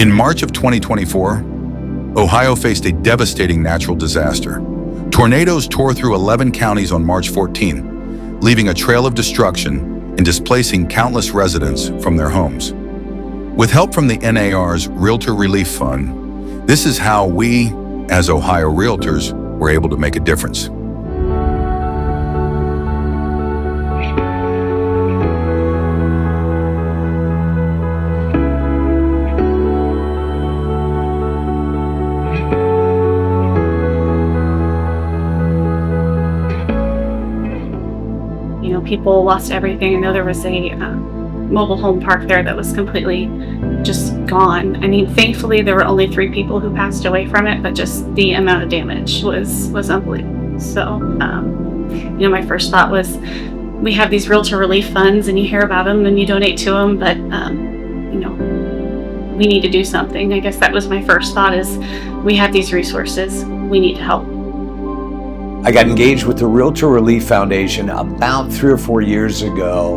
In March of 2024, Ohio faced a devastating natural disaster. Tornadoes tore through 11 counties on March 14, leaving a trail of destruction and displacing countless residents from their homes. With help from the NAR's Realtor Relief Fund, this is how we, as Ohio Realtors, were able to make a difference. People lost everything. I know there was a mobile home park there that was completely just gone. I mean, thankfully there were only 3 people who passed away from it, but just the amount of damage was unbelievable. So, my first thought was, we have these realtor relief funds and you hear about them and you donate to them, but we need to do something. I guess that was my first thought, is we have these resources, we need to help. I got engaged with the Realtor Relief Foundation about 3 or 4 years ago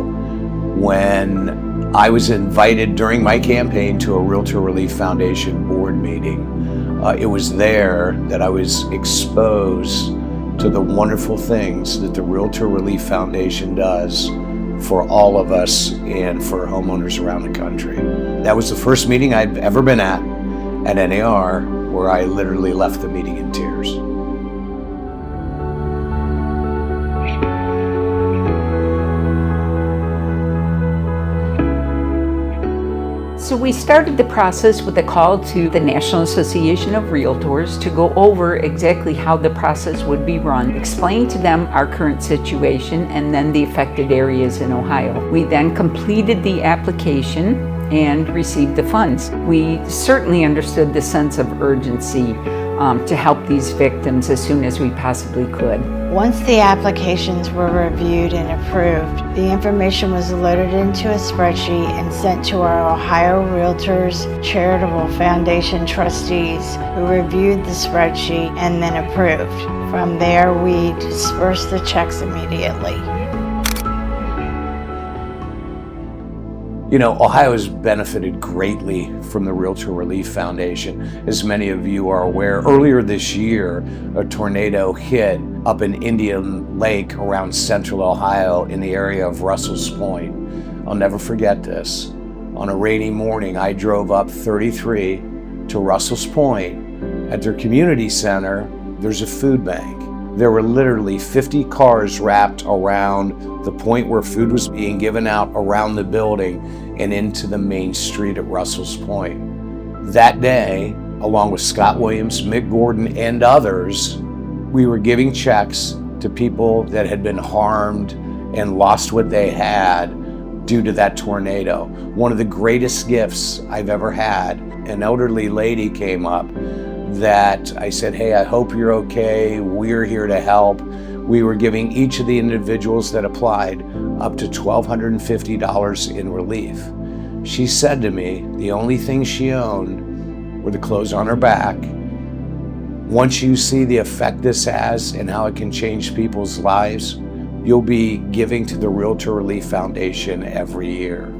when I was invited during my campaign to a Realtor Relief Foundation board meeting. It was there that I was exposed to the wonderful things that the Realtor Relief Foundation does for all of us and for homeowners around the country. That was the first meeting I'd ever been at NAR, where I literally left the meeting in tears. So we started the process with a call to the National Association of Realtors to go over exactly how the process would be run, explain to them our current situation and then the affected areas in Ohio. We then completed the application and received the funds. We certainly understood the sense of urgency to help these victims as soon as we possibly could. Once the applications were reviewed and approved, the information was loaded into a spreadsheet and sent to our Ohio Realtors Charitable Foundation trustees, who reviewed the spreadsheet and then approved. From there, we dispersed the checks immediately. Ohio has benefited greatly from the Realtor Relief Foundation. As many of you are aware, earlier this year, a tornado hit up in Indian Lake around central Ohio in the area of Russell's Point. I'll never forget this. On a rainy morning, I drove up 33 to Russell's Point. At their community center, there's a food bank. There were literally 50 cars wrapped around the point where food was being given out around the building and into the main street at Russell's Point. That day, along with Scott Williams, Mick Gordon, and others, we were giving checks to people that had been harmed and lost what they had due to that tornado. One of the greatest gifts I've ever had, an elderly lady came up that I said, "Hey, I hope you're okay. We're here to help." We were giving each of the individuals that applied up to $1,250 in relief. She said to me the only thing she owned were the clothes on her back. Once you see the effect this has and how it can change people's lives, you'll be giving to the Realtor Relief Foundation every year.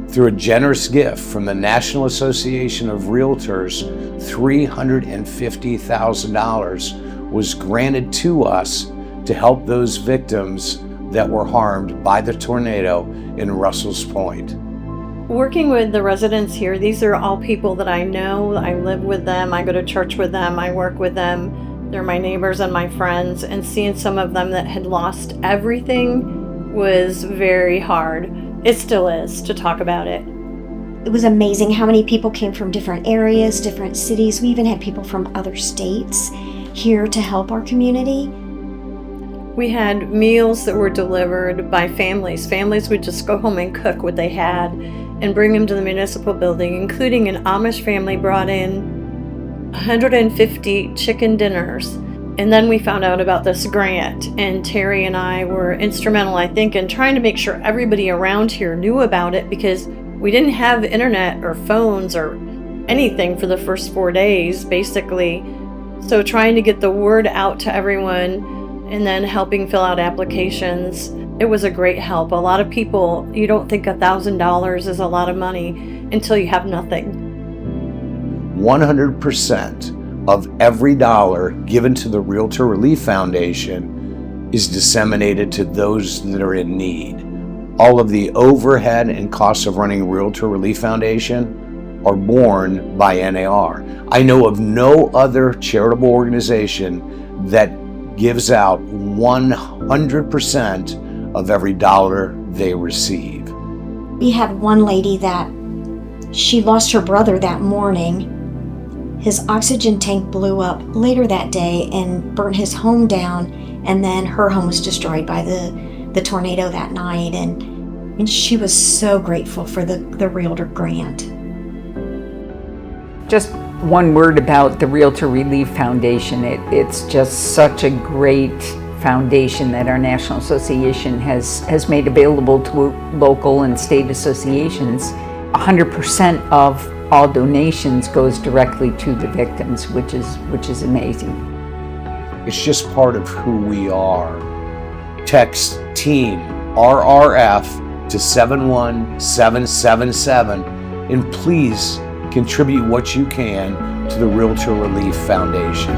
Through a generous gift from the National Association of Realtors, $350,000 was granted to us to help those victims that were harmed by the tornado in Russell's Point. Working with the residents here, these are all people that I know. I live with them, I go to church with them, I work with them. They're my neighbors and my friends, and seeing some of them that had lost everything was very hard. It still is, to talk about it. It was amazing how many people came from different areas, different cities. We even had people from other states here to help our community. We had meals that were delivered by families. Families would just go home and cook what they had and bring them to the municipal building, including an Amish family brought in 150 chicken dinners. And then we found out about this grant, and Terry and I were instrumental, I think, in trying to make sure everybody around here knew about it, because we didn't have internet or phones or anything for the first 4 days, basically. So trying to get the word out to everyone and then helping fill out applications, it was a great help. A lot of people, you don't think $1,000 is a lot of money until you have nothing. 100% of every dollar given to the Realtor Relief Foundation is disseminated to those that are in need. All of the overhead and costs of running Realtor Relief Foundation are borne by NAR. I know of no other charitable organization that gives out 100% of every dollar they receive. We had one lady that she lost her brother that morning. His oxygen tank blew up later that day and burnt his home down, and then her home was destroyed by the tornado that night, and she was so grateful for the Realtor grant. Just one word about the Realtor Relief Foundation. It's just such a great foundation that our National Association has made available to local and state associations. 100% of all donations goes directly to the victims, which is amazing. It's just part of who we are. Text TEAM RRF to 71777 and please contribute what you can to the Realtor Relief Foundation.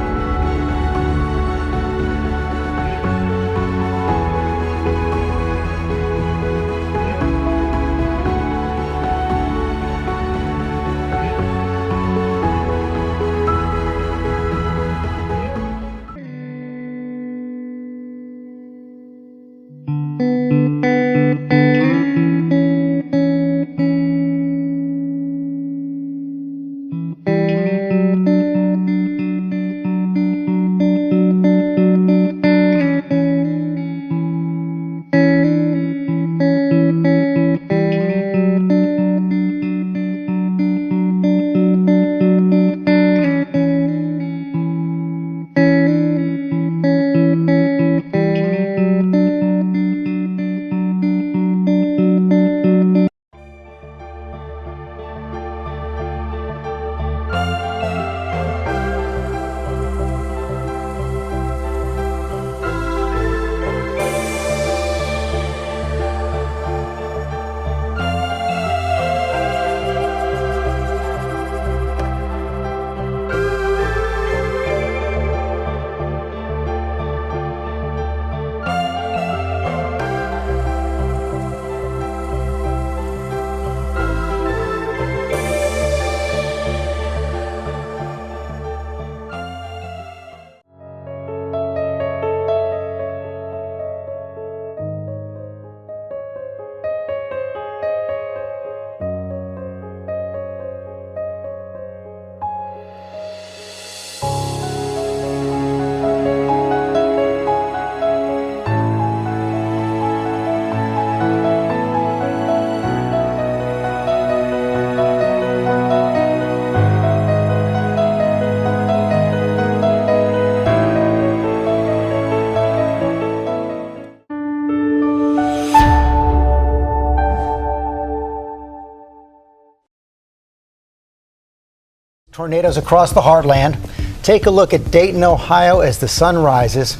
Tornadoes across the heartland. Take a look at Dayton, Ohio as the sun rises.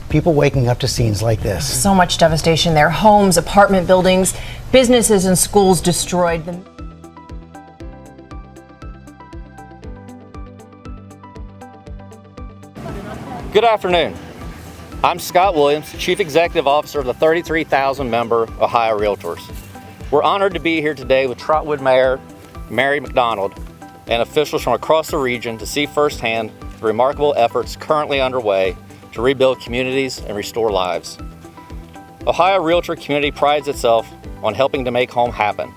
People waking up to scenes like this. So much devastation there. Homes, apartment buildings, businesses and schools destroyed. Good afternoon. I'm Scott Williams, Chief Executive Officer of the 33,000-member Ohio Realtors. We're honored to be here today with Trotwood Mayor Mary McDonald and officials from across the region to see firsthand the remarkable efforts currently underway to rebuild communities and restore lives. Ohio Realtor community prides itself on helping to make home happen.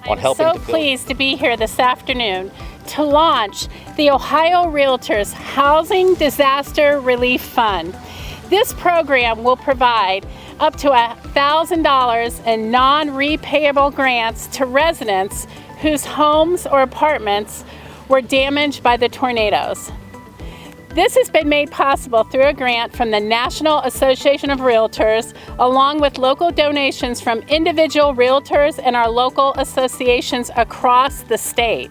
I'm so pleased to be here this afternoon to launch the Ohio Realtors Housing Disaster Relief Fund. This program will provide up to $1,000 in non-repayable grants to residents whose homes or apartments were damaged by the tornadoes. This has been made possible through a grant from the National Association of Realtors, along with local donations from individual realtors and our local associations across the state.